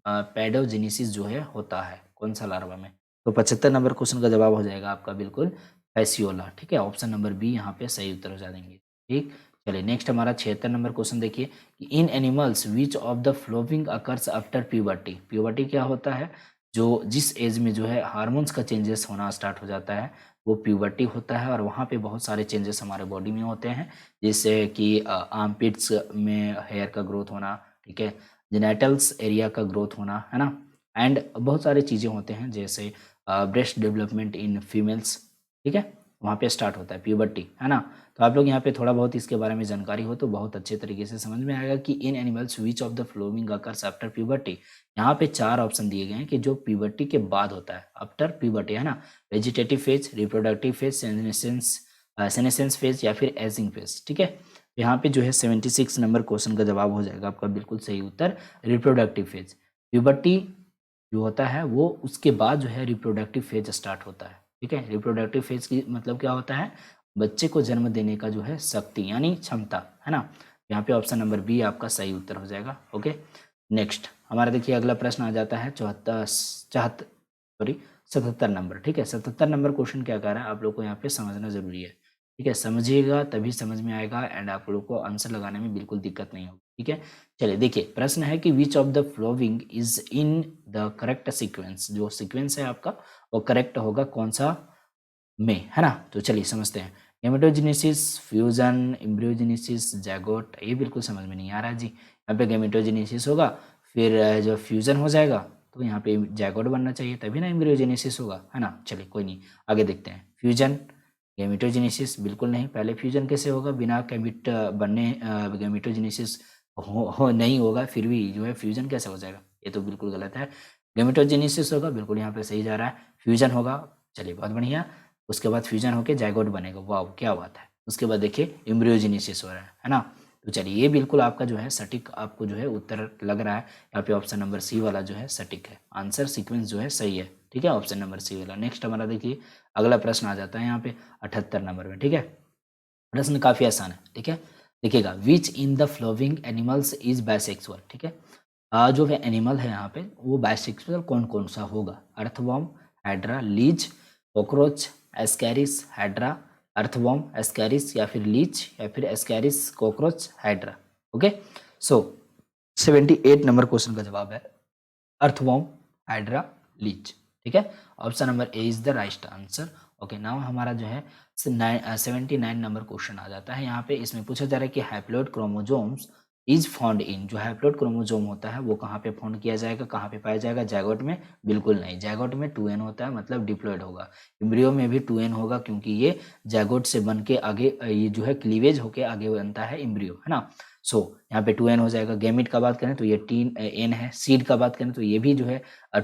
पेडोजेनेसिस जो है होता है, कौन सा लार्वा में? तो 75 नंबर क्वेश्चन का जवाब हो जाएगा आपका बिल्कुल फेसियोला, ठीक है। ऑप्शन नंबर बी यहाँ पे सही उत्तर हो जाएंगे, ठीक। चलिए नेक्स्ट हमारा 76 नंबर क्वेश्चन देखिए कि in animals which of the following occurs after puberty. Puberty क्या होता है? जो जिस एज में जो है हार्मोन्स का चेंजेस होना स्टार्ट हो जाता है वो प्यूबर्टी होता है, और वहाँ पे बहुत सारे चेंजेस हमारे बॉडी में होते हैं, जैसे कि आर्मपिट्स में हेयर का ग्रोथ होना, ठीक है, जेनिटल्स एरिया का ग्रोथ होना, है ना। एंड बहुत सारे चीज़ें होते हैं जैसे ब्रेस्ट डेवलपमेंट इन फीमेल्स, ठीक है। वहाँ पे स्टार्ट होता है प्यूबर्टी, है ना। तो आप लोग यहाँ पे थोड़ा बहुत इसके बारे में जानकारी हो तो बहुत अच्छे तरीके से समझ में आएगा कि in animals which of the following occurs after puberty. यहाँ पे 4 ऑप्शन दिए गए हैं कि जो प्यूबर्टी के बाद होता है, आफ्टर प्यूबर्टी, है ना। Vegetative phase, reproductive phase, senescence phase या फिर एजिंग फेज, ठीक है। यहाँ पे जो है 76 नंबर क्वेश्चन का जवाब हो जाएगा आपका बिल्कुल सही उत्तर रिप्रोडक्टिव फेज। प्यूबर्टी जो होता है वो उसके बाद जो है रिप्रोडक्टिव फेज स्टार्ट होता है, ठीक है। रिप्रोडक्टिव फेज की मतलब क्या होता है? बच्चे को जन्म देने का जो है शक्ति यानी क्षमता, है ना। यहाँ पे ऑप्शन नंबर बी आपका सही उत्तर हो जाएगा। ओके, नेक्स्ट हमारा देखिए अगला प्रश्न आ जाता है 77 नंबर, ठीक है। 77 नंबर क्वेश्चन क्या कह रहा है आप लोग को यहाँ पे समझना जरूरी है। ठीक है, समझिएगा तभी समझ में आएगा एंड आप लोग को आंसर लगाने में बिल्कुल दिक्कत नहीं होगी। ठीक है, चलिए देखिए प्रश्न है कि which of the following is in the correct sequence, जो सीक्वेंस है आपका वो करेक्ट होगा कौन सा में, है ना। तो चलिए समझते हैं। गेमेटोजेनेसिस, फ्यूजन, एम्ब्रियोजेनेसिस, जैगोट, ये बिल्कुल समझ में नहीं आ रहा है जी। यहाँ पे गेमेटोजेनेसिस होगा, फिर जो फ्यूजन हो जाएगा तो यहाँ पे जैगोट बनना चाहिए तभी ना एम्ब्रियोजेनेसिस होगा, है ना। चलिए कोई नहीं, आगे देखते हैं। फ्यूजन, गेमेटोजेनेसिस बिल्कुल नहीं, पहले फ्यूजन कैसे होगा बिना गैमेट बनने, गेमेटोजेनेसिस हो नहीं होगा, फिर भी जो है फ्यूजन कैसे हो जाएगा, ये तो बिल्कुल गलत है। गेमेटोजेनेसिस होगा, बिल्कुल यहाँ पे सही जा रहा है। फ्यूजन होगा, चलिए बहुत बढ़िया। उसके बाद फ्यूजन होके जाइगोट बनेगा, वाह क्या बात है। उसके बाद देखिए एम्ब्रियोजेनेसिस हो रहा है ना। तो चलिए ये बिल्कुल आपका जो है सटीक आपको जो है उत्तर लग रहा है। यहाँ पे ऑप्शन नंबर सी वाला जो है सटीक है, आंसर सीक्वेंस जो है सही है। ठीक है, ऑप्शन नंबर सी वाला। नेक्स्ट हमारा देखिए अगला प्रश्न आ जाता है यहाँ पे 78 नंबर में। ठीक है, प्रश्न काफी आसान है। ठीक है, देखिएगा which in the following animals is bisexual. ठीक है, जो है एनिमल है यहाँ पे वो बाइसेक्सुअल कौन कौन सा होगा। Earthworm, hydra, leech, cockroach, ascaris, hydra, earthworm, ascaris या फिर लीच या फिर ascaris, cockroach, hydra. Okay, so 78 number question का जवाब है अर्थवॉर्म, हाइड्रा, लीच। ठीक है, option number A is the right answer. Okay, now हमारा जो है 79 नंबर क्वेश्चन आ जाता है यहाँ पे। इसमें पूछा जा रहा है कि हैप्लॉइड क्रोमोसोम्स इज फाउंड इन, जो हैप्लॉइड क्रोमोसोम होता है वो कहाँ पे फाउंड किया जाएगा, कहाँ पे पाया जाएगा, जायगोट में। बिल्कुल नहीं, जायगोट में 2n होता है, मतलब डिप्लॉइड होगा। एम्ब्रियो में भी 2n होगा क्योंकि ये जायगोट से बन के आगे ये जो है क्लीवेज होके आगे बनता है एम्ब्रियो, है ना। सो यहाँ पे 2n हो जाएगा। गैमिट का बात करें तो ये n है। सीड का बात करें तो ये भी जो है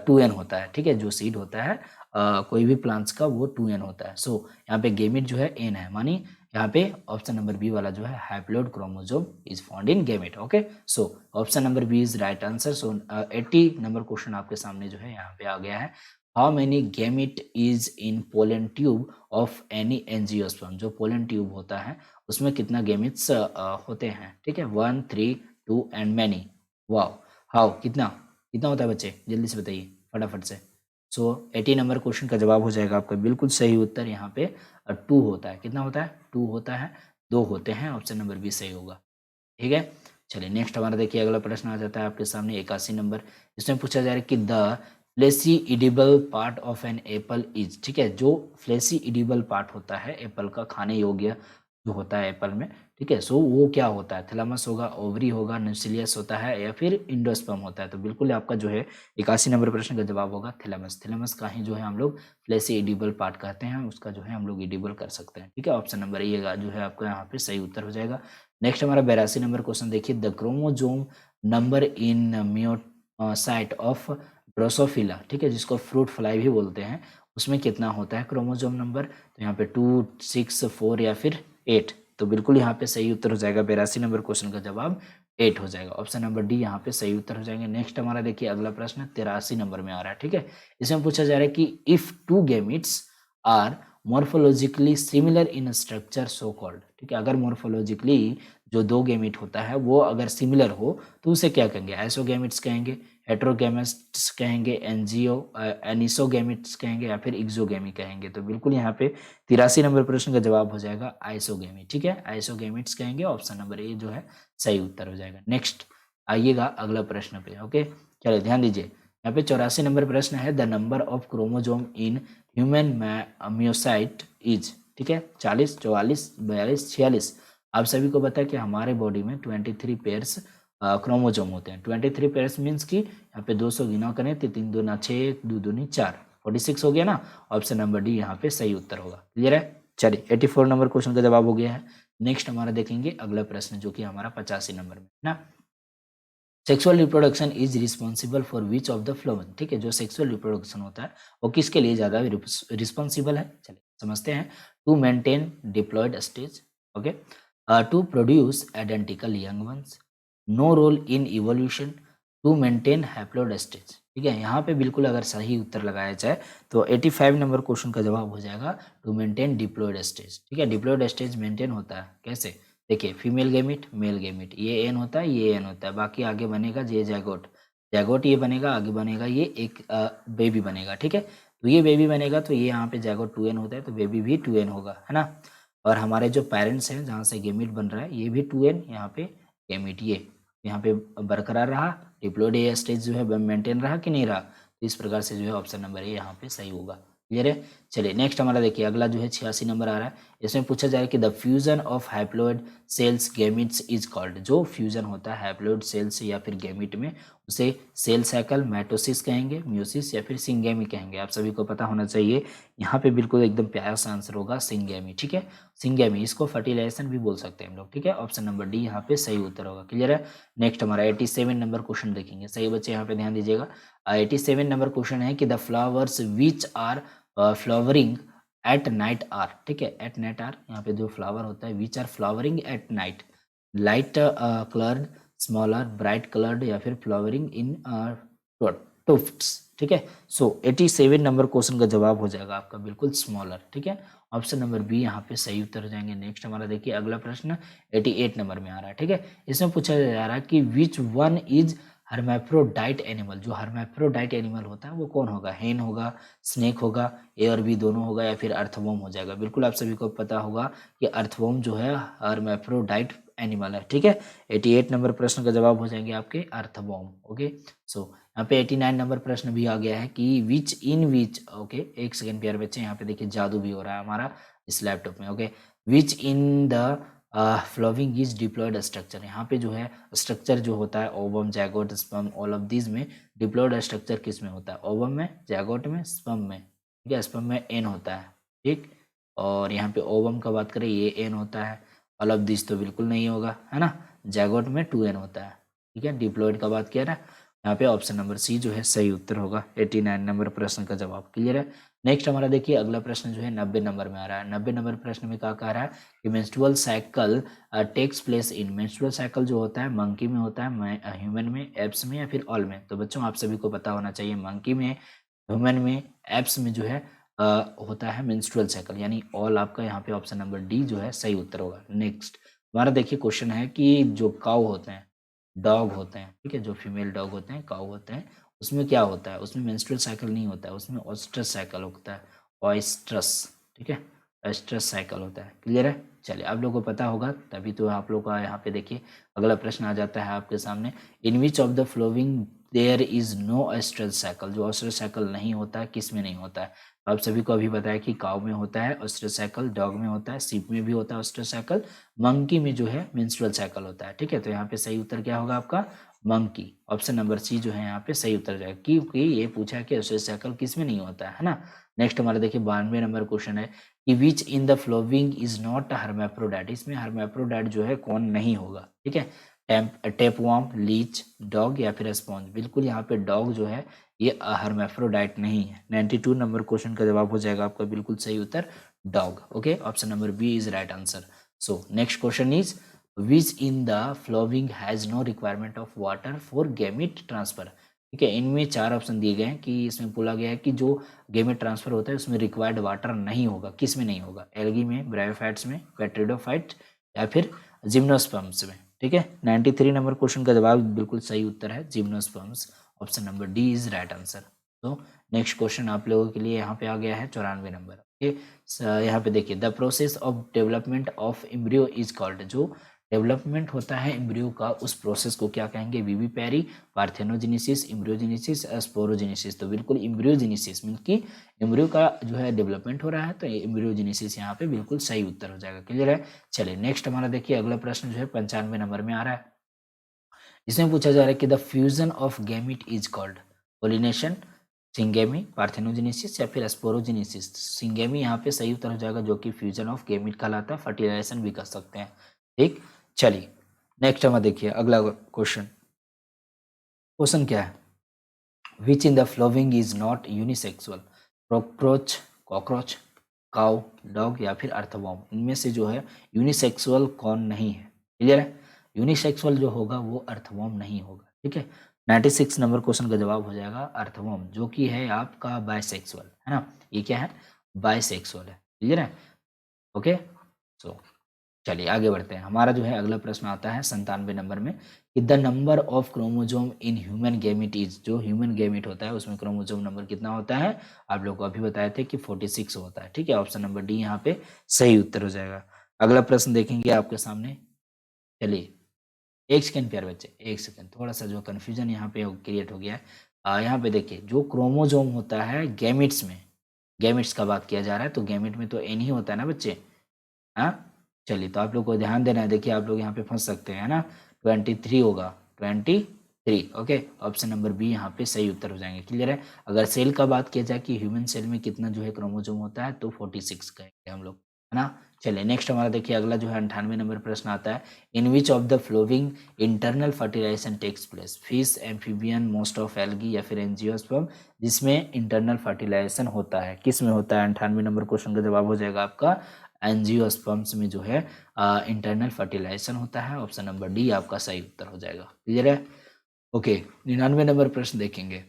2n होता है। ठीक है, जो सीड होता है कोई भी प्लांट्स का वो 2n होता है। सो यहाँ पे गैमिट जो है n है, मानी यहाँ पे ऑप्शन नंबर बी वाला जो है haploid chromosome is found in gamete. Okay, so option number B is right answer. So 80 number question आपके सामने जो है यहाँ पे आ गया है। How many gamete is in pollen tube of any angiosperm, जो पोलन ट्यूब होता है उसमें कितना गैमेट्स होते हैं। ठीक है, 1, 3, 2 एंड मैनी। वाओ, हाउ कितना कितना होता है बच्चे, जल्दी से बताइए फटाफट से। सो 80 नंबर क्वेश्चन का जवाब हो जाएगा आपका बिल्कुल सही उत्तर यहाँ पे 2 होता है। कितना होता है, 2 होता है, 2 होते हैं, ऑप्शन नंबर बी सही होगा। ठीक है, चलिए नेक्स्ट हमारा देखिए अगला प्रश्न आ जाता है आपके सामने 81 नंबर। इसमें पूछा जा रहा है कि the fleshy edible part of an apple is. ठीक है, जो फ्लेसी इडिबल पार्ट होता है एप्पल का, खाने योग्य जो होता है एप्पल में, ठीक है, सो वो क्या होता है, थैलेमस होगा, ओवरी होगा, न्यूक्लियस होता है या फिर इंडोस्पर्म होता है। तो बिल्कुल आपका जो है 81 नंबर प्रश्न का जवाब होगा थैलेमस। थैलेमस का ही जो है हम लोग फ्लेसी इडिबल पार्ट कहते हैं, उसका जो है हम लोग इडिबल कर सकते हैं। ठीक है, ऑप्शन नंबर ए जो है आपका यहाँ पे सही उत्तर हो जाएगा। नेक्स्ट हमारा 82 नंबर क्वेश्चन देखिए, the chromosome number in meiocyte of Drosophila, ठीक है, जिसको फ्रूट फ्लाई भी बोलते हैं, उसमें कितना होता है क्रोमोजोम नंबर। तो यहाँ पे 2, 6, 4 या फिर 8। तो बिल्कुल यहाँ पे सही उत्तर हो जाएगा 82 नंबर क्वेश्चन का जवाब 8 हो जाएगा। ऑप्शन नंबर डी यहाँ पे सही उत्तर हो जाएंगे। नेक्स्ट हमारा देखिए अगला प्रश्न 83 नंबर में आ रहा है। ठीक है, इसमें पूछा जा रहा है कि if 2 gametes are morphologically similar in structure so called. ठीक है, अगर मॉर्फोलॉजिकली जो 2 गैमेट होता है वो अगर सिमिलर हो तो उसे क्या कहेंगे, आइसोगैमेट्स कहेंगे, हेट्रोगैमेट्स कहेंगे, एनिसोगैमेट्स कहेंगे या फिर एक्सोगैमी कहेंगे। तो बिल्कुल यहाँ पे 83 नंबर प्रश्न का जवाब हो जाएगा आइसोगैमी। ठीक है, आइसोगैमेट्स कहेंगे, ऑप्शन नंबर ए जो है सही उत्तर हो जाएगा। नेक्स्ट आइएगा अगला प्रश्न पे। ओके, चलिए ध्यान दीजिए, यहाँ पे 84 नंबर प्रश्न है, the number of chromosome in human meiocyte is. ठीक है, 40, 44, 42, 46। आप सभी को पता है कि हमारे बॉडी में 23 पेयर्स क्रोमोजोम होते हैं। 23 पेयर्स मीन्स कि यहाँ पे 200 गुना करें तो 3 दूना 6, 2 दूनी 4, 46 हो गया ना। ऑप्शन नंबर डी यहाँ पे सही उत्तर होगा। क्लियर है, चलिए 84 नंबर क्वेश्चन का जवाब हो गया है। नेक्स्ट हमारा देखेंगे अगला प्रश्न जो कि हमारा 85 नंबर में ना, sexual reproduction is responsible for which of the flowing. ठीक है, जो सेक्सुअल रिप्रोडक्शन होता है वो किसके लिए ज्यादा रिस्पॉन्सिबल है, चलिए समझते हैं। To maintain diploid stage, okay, to produce identical young ones, no role in evolution, to maintain haploid stage. ठीक है, यहाँ पे बिल्कुल अगर सही उत्तर लगाया जाए तो 85 नंबर क्वेश्चन का जवाब हो जाएगा टू मेंटेन डिप्लॉयड स्टेज। ठीक है, डिप्लॉयड स्टेज मेंटेन होता है कैसे, देखिए फीमेल गेमिट, मेल गेमिट, ये एन होता है, ये एन होता है, बाकी आगे बनेगा ये जैगोट, जैगोट ये बनेगा, आगे बनेगा ये एक बेबी बनेगा। ठीक है, तो ये बेबी बनेगा तो ये यहाँ पे जैगोट 2n होता है तो बेबी भी 2n होगा, है ना। और हमारे जो पेरेंट्स हैं जहाँ से गैमीट बन रहा है ये भी 2n, यहाँ पे गैमीट ये यहाँ पे बरकरार रहा, डिप्लॉयड ए स्टेज जो है मेंटेन रहा कि नहीं रहा। तो इस प्रकार से जो है ऑप्शन नंबर ए यहाँ पे सही होगा। क्लियर है। चलिए नेक्स्ट हमारा देखिए अगला जो है 86 नंबर आ रहा है। इसमें पूछा जा रहा है कि the fusion of haploid cells gametes is called. जो फ्यूजन होता है हैप्लॉइड सेल्स या फिर गैमीट में उसे सेल साइकिल, माइटोसिस कहेंगे, म्यूसिस या फिर सिंगेमी कहेंगे। आप सभी को पता होना चाहिए। यहाँ पे बिल्कुल एकदम प्यारा सा आंसर होगा सिंगेमी। ठीक है, सिंगेमी, इसको फर्टिलाइजेशन भी बोल सकते हैं हम लोग। ठीक है, ऑप्शन नंबर डी यहाँ पे सही उत्तर होगा। क्लियर है। नेक्स्ट हमारा 87 नंबर क्वेश्चन देखेंगे। सही बच्चे यहाँ पे ध्यान दीजिएगा। 87 नंबर क्वेश्चन है कि the flowers which are flowering at night are. ठीक है, एट नाइट आर, यहाँ पे जो फ्लावर होता है which are flowering at night, light coloured, smaller, bright coloured या फिर फ्लावरिंग इन टुफ्ट्स। ठीक है, सो 87 नंबर क्वेश्चन का जवाब हो जाएगा आपका बिल्कुल स्मॉलर। ठीक है, ऑप्शन नंबर बी यहाँ पे सही उत्तर हो जाएंगे। नेक्स्ट हमारा देखिए अगला प्रश्न 88 नंबर में आ रहा है। ठीक है, इसमें पूछा जा रहा है कि विच वन इज हर्मैफ्रोडाइट एनिमल। जो हर्मैफ्रोडाइट एनिमल होता है वो कौन होगा? हेन होगा, स्नेक होगा, ए और बी दोनों होगा या फिर अर्थवॉर्म हो जाएगा। बिल्कुल आप सभी को पता होगा कि अर्थवॉर्म जो है हर्मैफ्रोडाइट एनिमल है। ठीक है, 88 नंबर प्रश्न का जवाब हो जाएंगे आपके अर्थवॉर्म। ओके, सो यहाँ पे 89 नंबर प्रश्न भी आ गया है कि विच इन विच। ओके, एक सेकंड प्यारे बच्चे, यहाँ पे देखिए जादू भी हो रहा है हमारा इस लैपटॉप में। Okay, which in the following is diploid structure. यहाँ पे जो है स्ट्रक्चर जो होता है ovum, zygote, sperm, all of this में डिप्लॉयड स्ट्रक्चर किस में होता है? ओवम में, जैगोट में, स्पर्म में। ठीक है, स्पर्म में एन होता है। ठीक, और यहाँ पे ओवम का बात करें ये एन होता है, ऑल ऑफ दिस तो बिल्कुल नहीं होगा, है ना। जैगोट में 2n होता है। ठीक है, डिप्लॉयड का बात किया ना, यहाँ पे ऑप्शन नंबर सी जो है सही उत्तर होगा 89 नंबर प्रश्न का जवाब। क्लियर है। नेक्स्ट हमारा देखिए अगला प्रश्न जो है 90 नंबर में आ रहा है। 90 नंबर प्रश्न में क्या कह रहा है कि menstrual cycle takes place in. Menstrual cycle जो होता है मंकी में होता है, ह्यूमन में, एप्स में या फिर ऑल में। तो बच्चों आप सभी को पता होना चाहिए मंकी में, ह्यूमन में, एप्स में जो है होता है मेंस्ट्रुअल साइकिल, यानी ऑल आपका यहाँ पे ऑप्शन नंबर डी जो है सही उत्तर होगा। नेक्स्ट हमारा देखिए क्वेश्चन है कि जो काऊ होते हैं, डॉग होते हैं, ठीक है, जो फीमेल डॉग होते हैं, काऊ होते हैं, उसमें क्या होता है? उसमें मेंस्ट्रुअल साइकिल नहीं होता है, उसमें ऑयस्ट्रस साइकिल होता है। ऑयस्ट्रस, ठीक है, ऑयस्ट्रस साइकिल होता है। क्लियर है। चलिए आप लोगों को पता होगा तभी तो आप लोग का यहाँ पे देखिए अगला प्रश्न आ जाता है आपके सामने। In which of the following there is no oestrus cycle. जो ऑयस्ट्रस साइकिल नहीं होता है किस में नहीं होता है? आप सभी को अभी बताया कि काऊ में होता है ऑयस्ट्रस साइकिल, डॉग में होता है, सीप में भी होता है ऑयस्ट्रस साइकिल, मंकी में जो है मेंस्ट्रुअल साइकिल होता है। ठीक है, तो यहाँ पे सही उत्तर क्या होगा आपका? मंकी। ऑप्शन नंबर सी जो है यहाँ पे सही उत्तर जाएगा, क्योंकि ये पूछा है कि ऑयस्ट्रस साइकिल किस में नहीं होता है ना। नेक्स्ट हमारा देखिए 92 नंबर क्वेश्चन है कि which in the following is not hermaphrodite. इसमें हर्मैफ्रोडाइट जो है कौन नहीं होगा? ठीक है, टेपवर्म, लीच, डॉग या फिर स्पॉन्ज। बिल्कुल यहाँ पे डॉग जो है ये हर्मैफ्रोडाइट नहीं है। 92 नंबर क्वेश्चन का जवाब हो जाएगा आपका बिल्कुल सही उत्तर dog. Okay, option number B is right answer. So next question is which in the following has no requirement of water for gamete transfer. ठीक है, इनमें 4 ऑप्शन दिए गए हैं कि इसमें बोला गया है कि जो गैमेट ट्रांसफर होता है उसमें रिक्वायर्ड वाटर नहीं होगा। किस में नहीं होगा? एल्गी में, ब्रायोफाइट्स में, पेट्रिडोफाइट या फिर जिम्नोस्पर्म्स में। ठीक है, 93 नंबर क्वेश्चन का जवाब बिल्कुल सही उत्तर है gymnosperms. Option number D is right answer. तो नेक्स्ट क्वेश्चन आप लोगों के लिए यहाँ पे आ गया है 94 नंबर। ओके, यहाँ पे देखिए the process of development of embryo is called. जो डेवलपमेंट होता है एम्ब्रियो का उस प्रोसेस को क्या कहेंगे? Vivipary, parthenogenesis, embryogenesis, sporogenesis. तो बिल्कुल एम्ब्रियोजेनेसिस मीन कि एम्ब्रियो का जो है डेवलपमेंट हो रहा है, तो एम्ब्रियोजेनेसिस यहाँ पे बिल्कुल सही उत्तर हो जाएगा। क्लियर है। चलिए नेक्स्ट हमारा देखिए अगला प्रश्न जो है 95 नंबर में आ रहा है। इसमें पूछा जा रहा है कि the fusion of gamete is called pollination, syngamy, parthenogenesis या फिर स्पोरोजेनेसिस। सिंगेमी यहाँ पे सही उत्तर हो जाएगा जो कि फ्यूजन ऑफ गैमीट कहलाता है। फर्टिलाइजेशन भी कर सकते हैं। ठीक, चलिए नेक्स्ट हमें देखिए अगला क्वेश्चन। क्वेश्चन क्या है? Which in the following is not unisexual. Cockroach, cockroach, cow, dog या फिर अर्थवॉर्म। इनमें से जो है यूनिसेक्सुअल कौन नहीं है? क्लियर है। यूनिसेक्सुअल जो होगा वो अर्थवॉर्म नहीं होगा। ठीक है, 96 नंबर क्वेश्चन का जवाब हो जाएगा अर्थवॉर्म, जो कि है आपका बायसेक्सुअल, है ना। ये क्या है? बायसेक्सुअल है। क्लियर है। ओके, सो चलिए आगे बढ़ते हैं। हमारा जो है अगला प्रश्न आता है 97 नंबर में कि the number of chromosome in human gamete is. जो ह्यूमन गैमेट होता है उसमें क्रोमोजोम नंबर कितना होता है? आप लोग को अभी बताए थे कि 46 होता है। ठीक है, ऑप्शन नंबर डी यहाँ पे सही उत्तर हो जाएगा। अगला प्रश्न देखेंगे आपके सामने। चलिए, 1 सेकंड प्यारे बच्चे, 1 सेकंड, थोड़ा-सा जो कन्फ्यूज़न यहाँ पे क्रिएट हो गया है। यहाँ पे देखिए, जो क्रोमोसोम होता है गैमेट्स में, गैमेट्स का बात किया जा रहा है, तो गैमेट में तो एन ही होता है ना बच्चे, हाँ? चलिए, तो आप लोग को ध्यान देना है, देखिए आप लोग यहाँ पे फँस सकते हैं, है ना? 23 होगा, 23, ओके? ऑप्शन नंबर बी यहाँ पे सही उत्तर हो जाएँगे, क्लियर है? अगर सेल का बात किया जाए कि ह्यूमन सेल में कितना जो है क्रोमोसोम होता है, तो 46 कहेंगे हम लोग, है ना? चलिए, नेक्स्ट हमारा देखिए अगला जो है 98 नंबर प्रश्न आता है, in which of the following internal fertilisation takes place? Fish, amphibian, most of algae या फिर एंजियोस्पर्म, जिसमें इंटरनल फर्टिलाइजेशन होता है, किस में होता है? 98 नंबर क्वेश्चन का जवाब हो जाएगा आपका एंजियोस्पर्म्स में जो है इंटरनल फर्टिलाइजेशन होता है। ऑप्शन नंबर डी आपका सही उत्तर हो जाएगा, क्लियर है? ओके, 99 नंबर प्रश्न देखेंगे।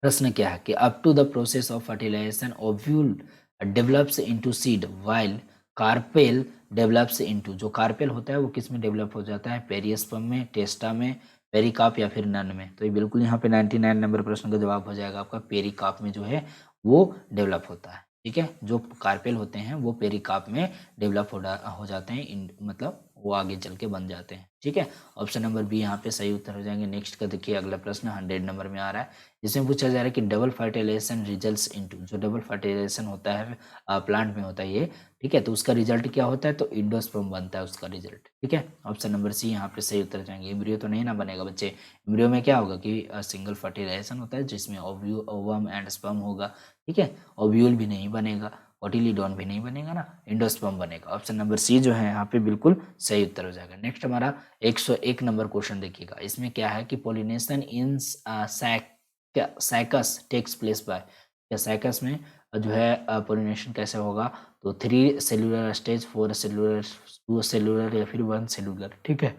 प्रश्न क्या है कि up to the process of fertilization ovule develops into seed while carpel develops into, जो कार्पेल होता है वो किस में डेवलप हो जाता है? पेरियस्पर्म में, टेस्टा में, पेरिकाप या फिर नन में? तो ये बिल्कुल यहाँ पे 99 नंबर प्रश्न का जवाब हो जाएगा आपका पेरिकाप में जो है वो डेवलप होता है, ठीक है? जो कार्पेल होते हैं वो पेरिकाप में डेवलप हो जाते हैं, मतलब वो आगे चल के बन जाते हैं, ठीक है? ऑप्शन नंबर बी यहाँ पे सही उत्तर हो जाएंगे। नेक्स्ट का देखिए अगला प्रश्न 100 नंबर में आ रहा है, जिसमें पूछा जा रहा है कि डबल फर्टिलाइजेशन रिजल्ट्स इनटू, जो डबल फर्टिलाइजेशन होता है प्लांट में होता है ये, ठीक है? तो उसका रिजल्ट क्या होता है? तो इंडोस्पर्म बनता है उसका रिजल्ट, ठीक है? ऑप्शन नंबर सी यहाँ पे सही उत्तर जाएंगे। एम्ब्रियो तो नहीं ना बनेगा बच्चे, एम्ब्रियो में क्या होगा कि सिंगल फर्टिलाइजेशन होता है जिसमें ओवम एंड स्पर्म होगा, ठीक है? ओव्यूल भी नहीं बनेगा, कोटिलीडॉन भी नहीं बनेगा ना, एंडोस्पर्म बनेगा। ऑप्शन नंबर सी जो है यहाँ पे बिल्कुल सही उत्तर हो जाएगा। नेक्स्ट हमारा 101 नंबर क्वेश्चन देखिएगा, इसमें क्या है कि pollination in cycas takes place by, या साइकस में जो है पोलिनेशन कैसे होगा? तो 3 सेलुलर स्टेज, 4 सेलुलर, 2 सेलुलर या फिर 1 सेलुलर, ठीक है?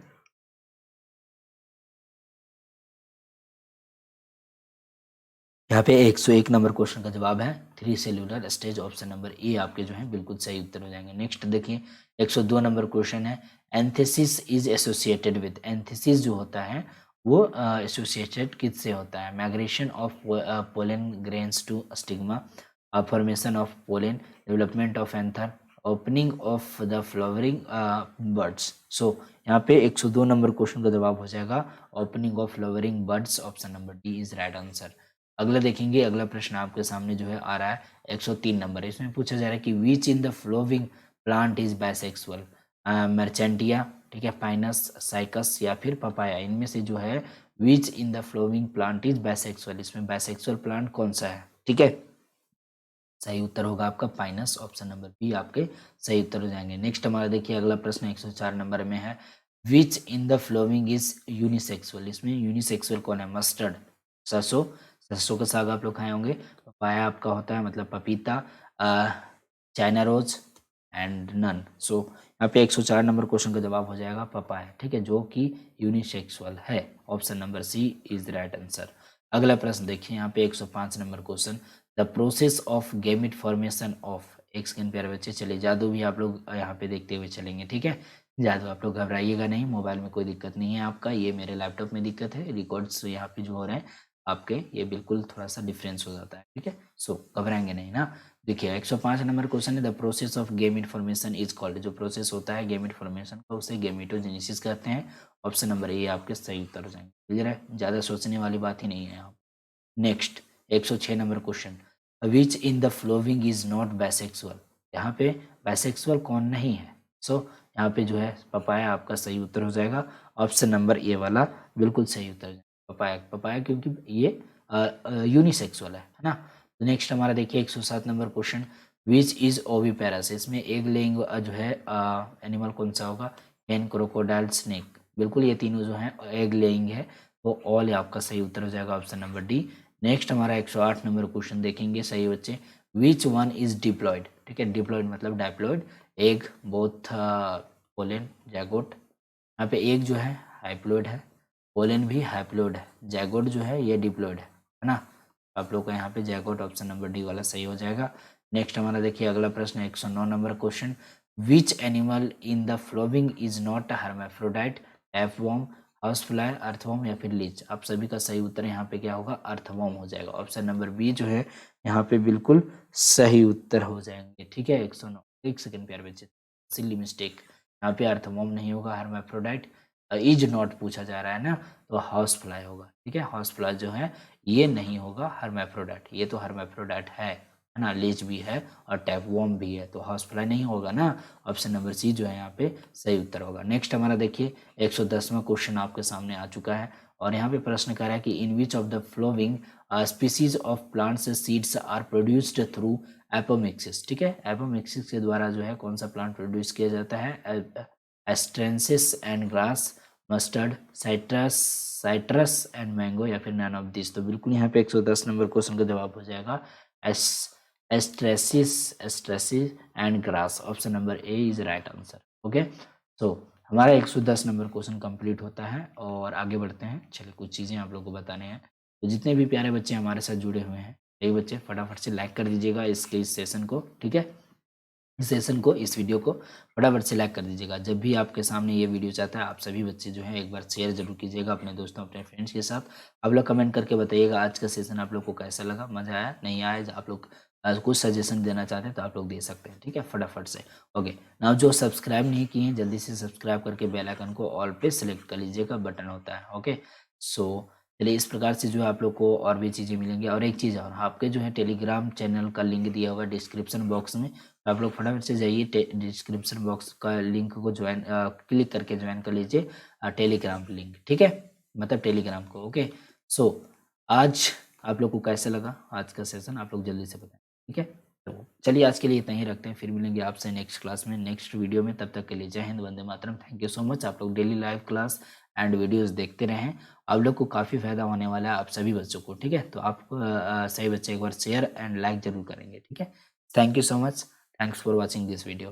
यहाँ पे 101 नंबर क्वेश्चन का जवाब है 3 सेलुलर स्टेज। ऑप्शन नंबर ए आपके जो है बिल्कुल सही उत्तर हो जाएंगे। नेक्स्ट देखिए 102 नंबर क्वेश्चन है, anthesis is associated with, anthesis जो होता है वो एसोसिएटेड किससे होता है? Migration of pollen grains to stigma, formation of pollen, development of anther, opening of the flowering buds. So यहाँ पे 102 नंबर क्वेश्चन का जवाब हो जाएगा opening of flowering buds. Option number D is right answer. अगला देखेंगे, अगला प्रश्न आपके सामने जो है आ रहा है 103 नंबर, इसमें पूछा जा रहा है कि which in the following plant is bisexual? Marchantia, ठीक है, पाइनस, साइकस या फिर पपाया, इनमें से जो है which in the following plant is bisexual, इसमें बाइसेक्सुअल प्लांट कौन सा है? ठीक है, सही उत्तर होगा आपका पाइनस। ऑप्शन नंबर बी आपके सही उत्तर हो जाएंगे। नेक्स्ट हमारा देखिए अगला प्रश्न 104 नंबर में है, which in the following is unisexual, इसमें यूनिसेक्सुअल कौन है? मस्टर्ड, सरसों, सरसों का साग आप लोग खाए होंगे, पपाया आपका होता है मतलब पपीता, चाइना रोज एंड नन। सो यहाँ पे 104 नंबर क्वेश्चन का जवाब हो जाएगा पपाया, ठीक है, जो कि यूनिसेक्सुअल है। Option number C is the right answer. अगला प्रश्न देखिए यहाँ पे 105 number question, the process of gamete formation of, एक सेकंड प्यारे बच्चे, चलिए जादू भी आप लोग यहाँ पे देखते हुए चलेंगे, ठीक है? जादू आप लोग घबराइएगा नहीं, मोबाइल में कोई दिक्कत नहीं है आपका, ये मेरे लैपटॉप में दिक्कत है, रिकॉर्ड्स यहाँ पे जो हो रहे हैं आपके ये बिल्कुल थोड़ा सा डिफरेंस हो जाता है, ठीक है? सो घबराएंगे नहीं ना। देखिए 105 नंबर क्वेश्चन है, the process of gamete formation is called, जो प्रोसेस होता है गैमेट फॉर्मेशन का उसे गैमेटोजेनेसिस कहते हैं। ऑप्शन नंबर ए आपके सही उत्तर हो जाएंगे, क्लियर है, ज़्यादा सोचने वाली बात ही नहीं है यहाँ। Next 106 number question, which in the following is not bisexual, यहाँ पे बाइसेक्सुअल कौन नहीं है? सो यहाँ पे जो है पपाया आपका सही उत्तर हो जाएगा। ऑप्शन नंबर ए वाला बिल्कुल सही उत्तर हो जाएगा, पपाया, पपाया क्योंकि ये यूनिसेक्सुअल है ना। तो नेक्स्ट हमारा देखिए 107 number question, which is oviparous, इसमें एग लेइंग जो है एनिमल कौन सा होगा? हैन, क्रोकोडाइल, स्नेक, बिल्कुल ये तीनों जो है एग लेइंग है, तो ऑल आपका सही उत्तर हो जाएगा ऑप्शन नंबर डी। नेक्स्ट हमारा 108 नंबर क्वेश्चन देखेंगे सही बच्चे, विच वन इज डिप्लॉयड, ठीक है, डिप्लॉयड मतलब diploid, egg, both, pollen, zygote, यहाँ पे एग जो है हाइप्लॉयड है, पोलन भी हाइप्लॉयड है, जैगोट जो है ये डिप्लॉयड है ना। आप लोग का यहाँ पे जैगोट ऑप्शन नंबर डी वाला सही हो जाएगा। नेक्स्ट हमारा देखिए अगला प्रश्न 109 नंबर question, which animal in the following is not a hermaphrodite? Flatworm, housefly, earthworm या फिर लीच? आप सभी का सही उत्तर यहाँ पे क्या होगा? अर्थवॉर्म हो जाएगा। ऑप्शन नंबर बी जो है यहाँ पे बिल्कुल सही उत्तर हो जाएंगे, ठीक है। 109, एक सेकंड प्यारे बच्चे, सिली मिस्टेक, यहाँ पे अर्थवर्म नहीं होगा, हर्माफ्रोडाइट। इज नॉट पूछा जा रहा है ना, तो हाउस फ्लाई होगा, ठीक है। हाउस फ्लाई जो है ये नहीं होगा हर्माफ्रोडाइट, ये तो हर्माफ्रोडाइट है ना, लीच भी है और टैपवर्म भी है, तो हाउस फ्लाई नहीं होगा ना। ऑप्शन नंबर सी जो है यहाँ पे सही उत्तर होगा। नेक्स्ट हमारा देखिए 110वां क्वेश्चन आपके सामने आ चुका है और यहाँ पे प्रश्न कर रहा है कि in which of the following species of plants seeds are produced through apomixis, ठीक है। एपोमिक्सिस के द्वारा जो है कौन सा प्लांट प्रोड्यूस किया जाता है, Asteraceae and grass, mustard, citrus and mango, या फिर नन ऑफ दिस। तो बिल्कुल यहाँ पे 110 नंबर क्वेश्चन का जवाब हो जाएगा Asteraceae and grass. Option number A is right answer. Okay, तो हमारा 110 नंबर क्वेश्चन कंप्लीट होता है और आगे बढ़ते हैं। चलिए कुछ चीज़ें आप लोग को बताने हैं। तो जितने भी प्यारे बच्चे हमारे साथ जुड़े हुए हैं, ये बच्चे फटाफट से लाइक कर दीजिएगा इस सेशन को, ठीक है। इस सेशन को, इस वीडियो को फटाफट से लाइक कर दीजिएगा। जब भी आपके सामने ये वीडियो चाहता है, आप सभी बच्चे जो है एक बार शेयर जरूर कीजिएगा अपने दोस्तों, अपने फ्रेंड्स के साथ। आप लोग कमेंट करके बताइएगा आज का सेशन आप लोग को कैसा लगा, मजा आया नहीं आया। आप लोग कुछ सजेशन देना चाहते हैं तो आप लोग दे सकते हैं, ठीक है, फटाफट से। ओके, नाउ जो सब्सक्राइब नहीं किए हैं जल्दी से सब्सक्राइब करके बेल आइकन को ऑल पे सेलेक्ट कर लीजिएगा, बटन होता है। ओके, सो चलिए इस प्रकार से जो है आप लोग को और भी चीज़ें मिलेंगी। और एक चीज़ और, आपके जो है टेलीग्राम चैनल का लिंक दिया हुआ है डिस्क्रिप्शन बॉक्स में, तो आप लोग फटाफट से जाइए डिस्क्रिप्शन बॉक्स का लिंक को ज्वाइन क्लिक करके ज्वाइन कर लीजिए टेलीग्राम लिंक, ठीक है, मतलब टेलीग्राम को। ओके, सो आज आप लोग को कैसा लगा आज का सेशन, आप लोग जल्दी से बताएं, ठीक है। तो चलिए आज के लिए इतना ही रखते हैं, फिर मिलेंगे आपसे नेक्स्ट क्लास में, नेक्स्ट वीडियो में। तब तक के लिए जय हिंद, वंदे मातरम। Thank you so much. आप लोग daily live class and videos देखते रहें, आप लोग को काफ़ी फायदा होने वाला है आप सभी बच्चों को, ठीक है। तो आप सभी बच्चे एक बार शेयर एंड लाइक जरूर करेंगे, ठीक है। Thank you so much. Thanks for watching this video.